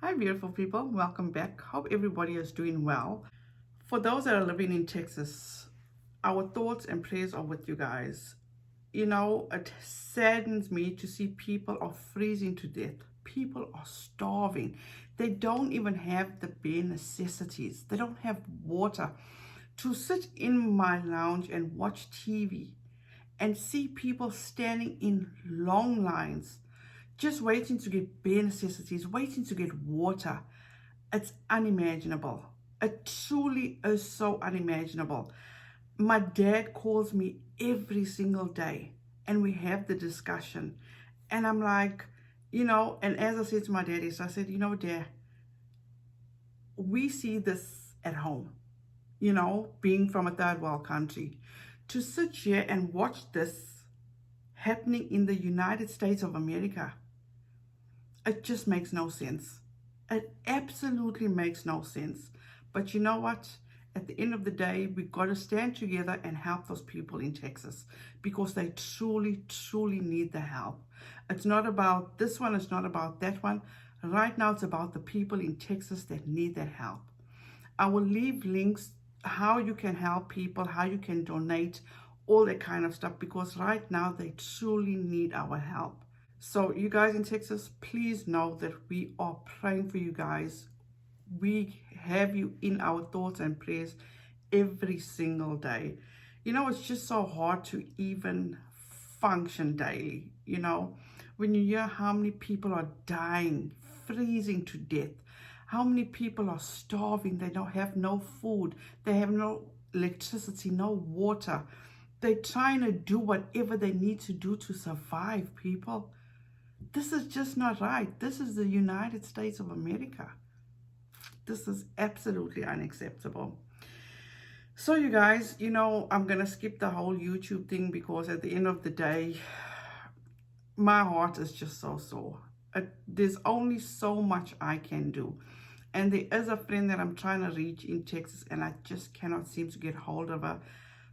Hi, beautiful people. Welcome back. Hope everybody is doing well. For those that are living in Texas, our thoughts and prayers are with you guys. You know, it saddens me to see people are freezing to death. People are starving. They don't even have the bare necessities. They don't have water. To sit in my lounge and watch TV and see people standing in long lines just waiting to get bare necessities, waiting to get water. It's unimaginable. It truly is so unimaginable. My dad calls me every single day and we have the discussion. And I'm like, and as I said to my daddy, so I said, Dad, we see this at home, being from a third world country. To sit here and watch this happening in the United States of America, it just makes no sense. It absolutely makes no sense. But you know what? At the end of the day, we've got to stand together and help those people in Texas because they truly, truly need the help. It's not about this one, it's not about that one. Right now, it's about the people in Texas that need that help. I will leave links how you can help people, how you can donate, all that kind of stuff, because right now they truly need our help. So you guys in Texas, please know that we are praying for you guys. We have you in our thoughts and prayers every single day. It's just so hard to even function daily, when you hear how many people are dying, freezing to death, how many people are starving, they don't have no food, they have no electricity, no water. They're trying to do whatever they need to do to survive, people. This is just not right. This is the United States of America. This is absolutely unacceptable. So you guys, I'm going to skip the whole YouTube thing because at the end of the day, my heart is just so sore. There's only so much I can do. And there is a friend that I'm trying to reach in Texas and I just cannot seem to get hold of her.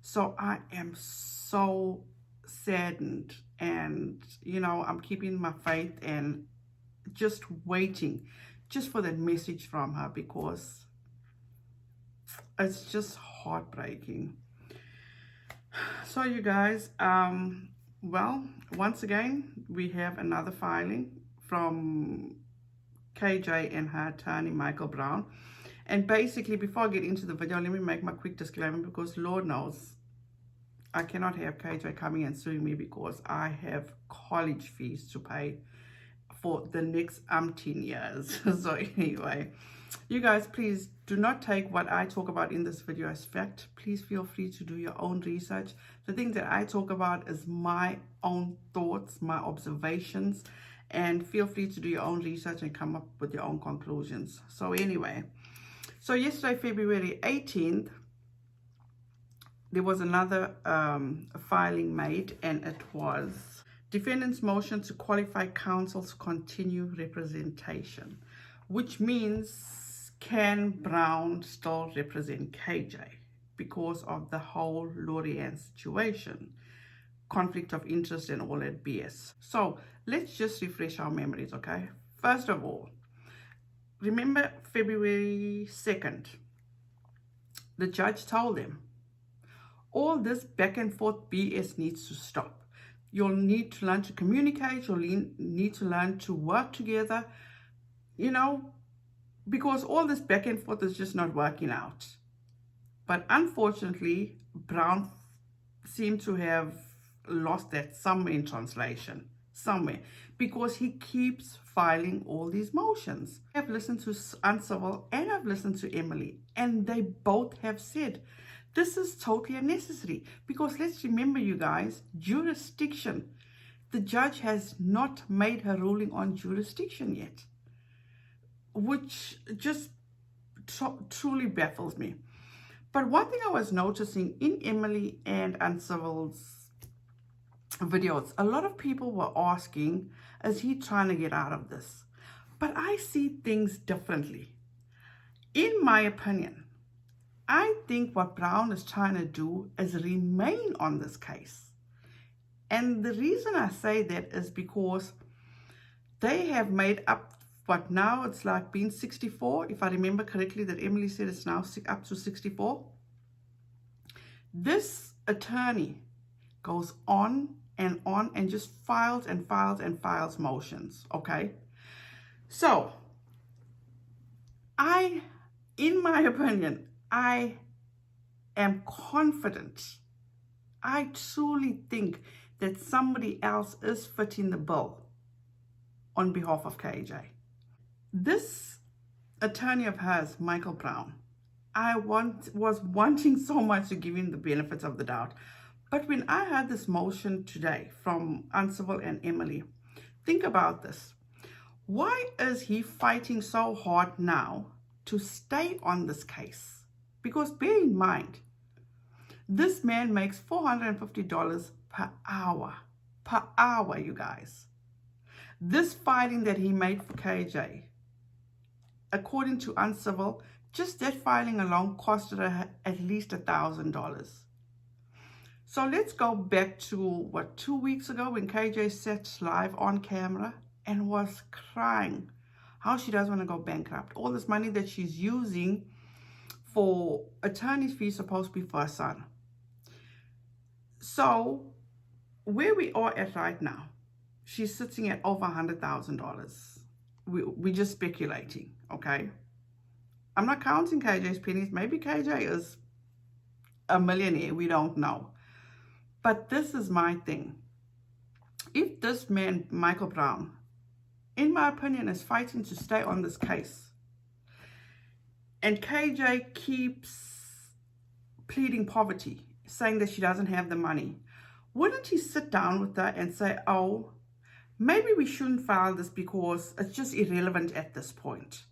So I am so saddened and I'm keeping my faith and just waiting just for that message from her because it's just heartbreaking. So you guys, well, once again we have another filing from KJ and her attorney Michael Brown. And basically, before I get into the video, let me make my quick disclaimer because Lord knows I cannot have KJ coming and suing me because I have college fees to pay for the next umpteen years. So anyway, you guys, please do not take what I talk about in this video as fact. Please feel free to do your own research. The things that I talk about is my own thoughts, my observations, and feel free to do your own research and come up with your own conclusions. So anyway, so yesterday, February 18th, there was another filing made, and it was defendant's motion to qualify counsel to continue representation, which means can Brown still represent KJ because of the whole Lorianne situation, conflict of interest and all that BS. So let's just refresh our memories, okay? First of all, remember February 2nd, the judge told them, all this back and forth BS needs to stop. You'll need to learn to communicate. You'll need to learn to work together, because all this back and forth is just not working out. But unfortunately, Brown seemed to have lost that somewhere in translation, somewhere, because he keeps filing all these motions. I've listened to UNCIVIL and I've listened to Emily, and they both have said, this is totally unnecessary because let's remember, you guys, jurisdiction. The judge has not made her ruling on jurisdiction yet, which just truly baffles me. But one thing I was noticing in Emily and UNCIVIL's videos, a lot of people were asking, is he trying to get out of this? But I see things differently. In my opinion, I think what Brown is trying to do is remain on this case. And the reason I say that is because they have made up But now it's like being 64, if I remember correctly, that Emily said it's now up to 64. This attorney goes on and just files and files and files motions, okay? So, in my opinion, I am confident. I truly think that somebody else is fitting the bill on behalf of KJ. This attorney of hers, Michael Brown, was wanting so much to give him the benefits of the doubt. But when I had this motion today from UNCIVIL and Emily, think about this. Why is he fighting so hard now to stay on this case? Because bear in mind, this man makes $450 per hour. Per hour, you guys. This filing that he made for KJ, according to UNCIVIL, just that filing alone costed her at least $1,000. So let's go back to, 2 weeks ago when KJ sat live on camera and was crying how she doesn't want to go bankrupt. All this money that she's using for attorney's fees supposed to be for her son. So where we are at right now, she's sitting at over $100,000. We're just speculating, okay? I'm not counting KJ's pennies. Maybe KJ is a millionaire. We don't know. But this is my thing. If this man, Michael Brown, in my opinion, is fighting to stay on this case, and KJ keeps pleading poverty, saying that she doesn't have the money, wouldn't he sit down with her and say, oh, maybe we shouldn't file this because it's just irrelevant at this point?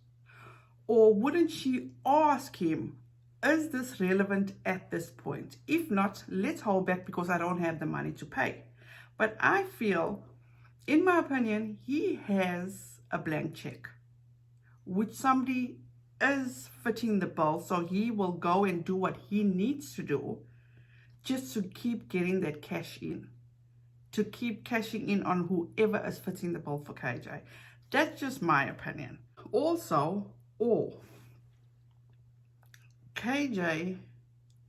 Or wouldn't she ask him, is this relevant at this point? If not, let's hold back because I don't have the money to pay. But I feel, in my opinion, he has a blank check, which somebody is fitting the bill, so he will go and do what he needs to do just to keep getting that cash in, to keep cashing in on whoever is fitting the bill for KJ. That's just my opinion. Also, KJ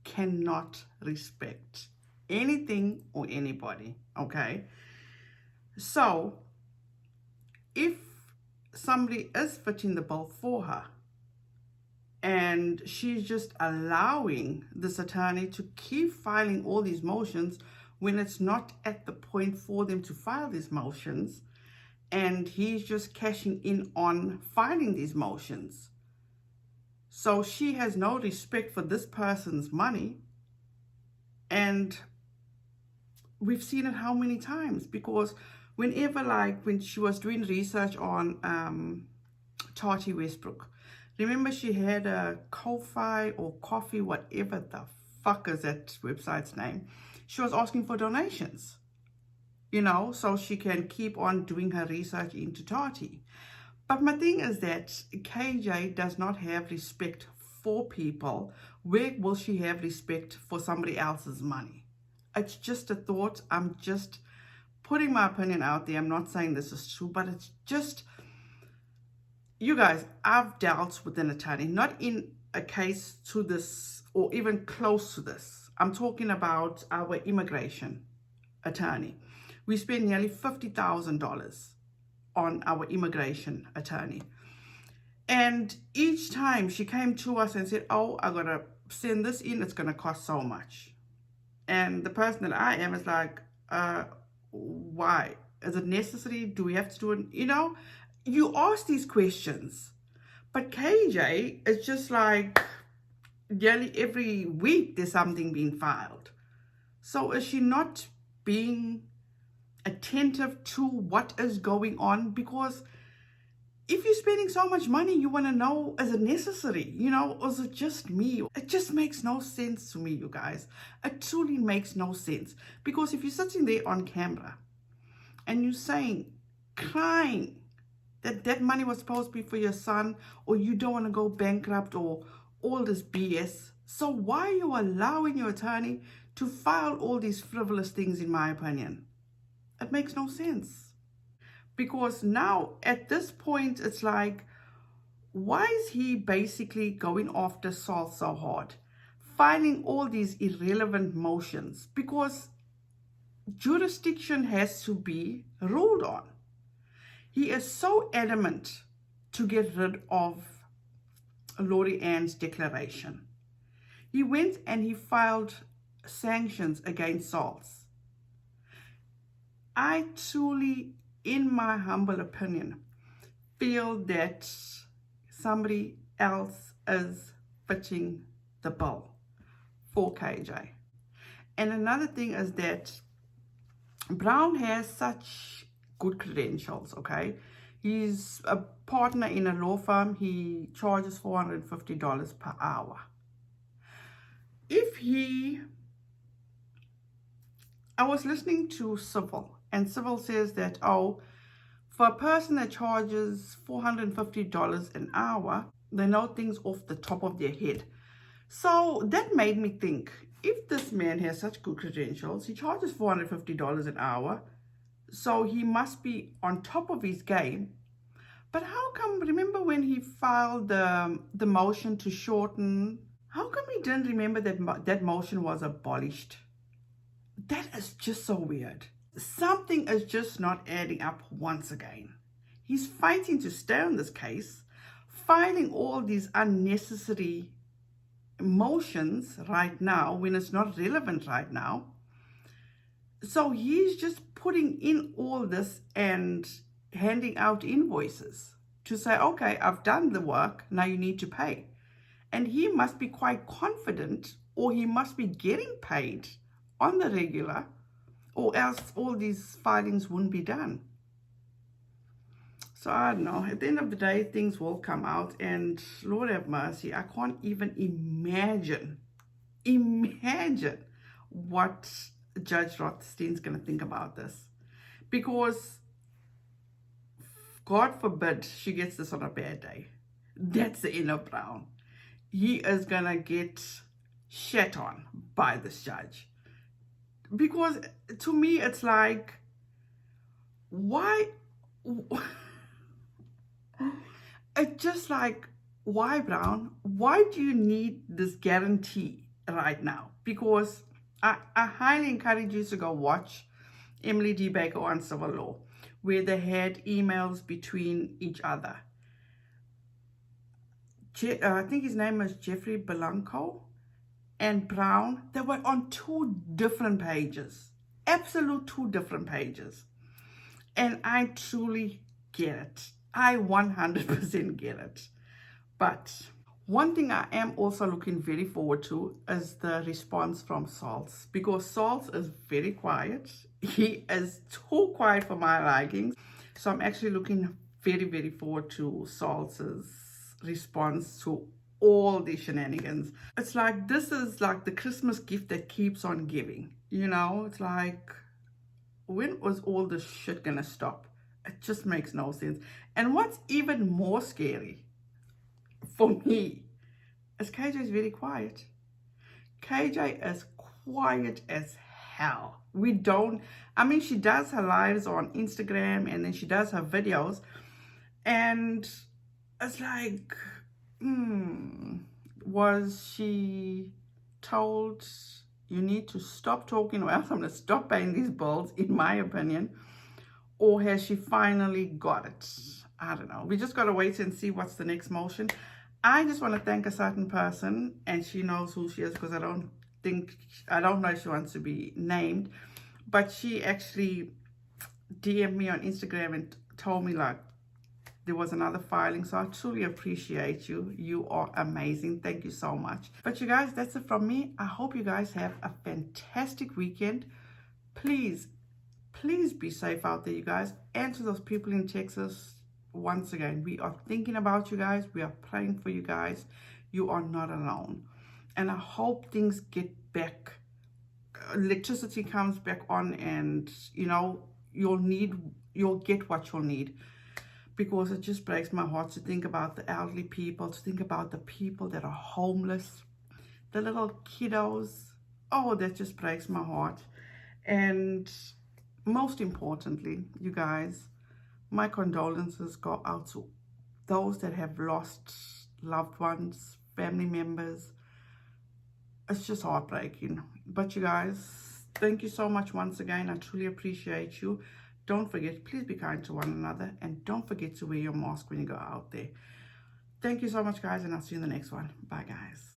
cannot respect anything or anybody, okay? So, if somebody is fitting the bill for her and she's just allowing this attorney to keep filing all these motions when it's not at the point for them to file these motions, and he's just cashing in on filing these motions. So she has no respect for this person's money. And we've seen it how many times? Because whenever, like when she was doing research on Tati Westbrook, remember she had a Ko-Fi or Coffee, whatever the fuck is that website's name. She was asking for donations, you know, so she can keep on doing her research into Tati. But my thing is that KJ does not have respect for people. Where will she have respect for somebody else's money? It's just a thought. I'm just putting my opinion out there. I'm not saying this is true, but it's just, you guys, I've dealt with an attorney, not in a case to this or even close to this. I'm talking about our immigration attorney. We spent nearly $50,000 on our immigration attorney. And each time she came to us and said, oh, I gotta send this in, it's gonna cost so much. And the person that I am is like, why? Is it necessary? Do we have to do it? You know, you ask these questions. But KJ is just like, nearly every week there's something being filed. So is she not being attentive to what is going on? Because if you're spending so much money, you want to know, is it necessary? You know, or is it just me? It just makes no sense to me, you guys. It truly makes no sense. Because if you're sitting there on camera and you're saying, crying, that that money was supposed to be for your son, or you don't want to go bankrupt, or all this BS. So why are you allowing your attorney to file all these frivolous things, in my opinion? It makes no sense. Because now at this point, it's like, why is he basically going after Salt so hard? Filing all these irrelevant motions because jurisdiction has to be ruled on. He is so adamant to get rid of Lori Ann's declaration. He went and he filed sanctions against Salts. I truly, in my humble opinion, feel that somebody else is fitting the bill for KJ. And another thing is that Brown has such good credentials, okay? He's a partner in a law firm. He charges $450 per hour. I was listening to Civil, and Civil says that, oh, for a person that charges $450 an hour, they know things off the top of their head. So that made me think, if this man has such good credentials, he charges $450 an hour, so he must be on top of his game. But how come, remember when he filed the motion to shorten, how come he didn't remember that that motion was abolished? That is just so weird. Something is just not adding up once again. He's fighting to stay on this case, filing all these unnecessary motions right now when it's not relevant right now. So he's just putting in all this and handing out invoices to say, okay, I've done the work, now you need to pay. And he must be quite confident, or he must be getting paid on the regular, or else all these filings wouldn't be done. So I don't know, at the end of the day, things will come out, and Lord have mercy, I can't even imagine what Judge Rothstein's going to think about this. Because God forbid she gets this on a bad day. That's the end of Brown. He is going to get shat on by this judge. Because to me, it's like, why? It's just like, why, Brown? Why do you need this guarantee right now? Because I highly encourage you to go watch Emily D. Baker on Civil Law, where they had emails between each other. I think his name is Jeffrey Belanco and Brown. They were on two different pages, absolute two different pages. And I truly get it. I 100% get it. But one thing I am also looking very forward to is the response from Salts, because Salts is very quiet. He is too quiet for my liking. So I'm actually looking very, very forward to Salts' response to all these shenanigans. It's like, this is like the Christmas gift that keeps on giving. You know, it's like, when was all this shit gonna stop? It just makes no sense. And what's even more scary for me is KJ is very quiet. KJ is quiet as hell. I mean, she does her lives on Instagram and then she does her videos. And it's like, was she told, you need to stop talking or else I'm going to stop paying these bills, in my opinion? Or has she finally got it? I don't know. We just got to wait and see what's the next motion. I just want to thank a certain person, and she knows who she is, because I don't know if she wants to be named, but she actually DM'd me on Instagram and told me like there was another filing. So I truly appreciate you. You are amazing. Thank you so much. But you guys, that's it from me. I hope you guys have a fantastic weekend. Please be safe out there, you guys. And to those people in Texas, once again, we are thinking about you guys. We are praying for you guys. You are not alone. And I hope things get back, electricity comes back on, and you know, you'll get what you'll need. Because it just breaks my heart to think about the elderly people, to think about the people that are homeless, the little kiddos. Oh, that just breaks my heart. And most importantly, you guys, My condolences go out to those that have lost loved ones, family members. It's just heartbreaking. But you guys, thank you so much once again. I truly appreciate you. Don't forget, please be kind to one another, and don't forget to wear your mask when you go out there. Thank you so much, guys, and I'll see you in the next one. Bye, guys.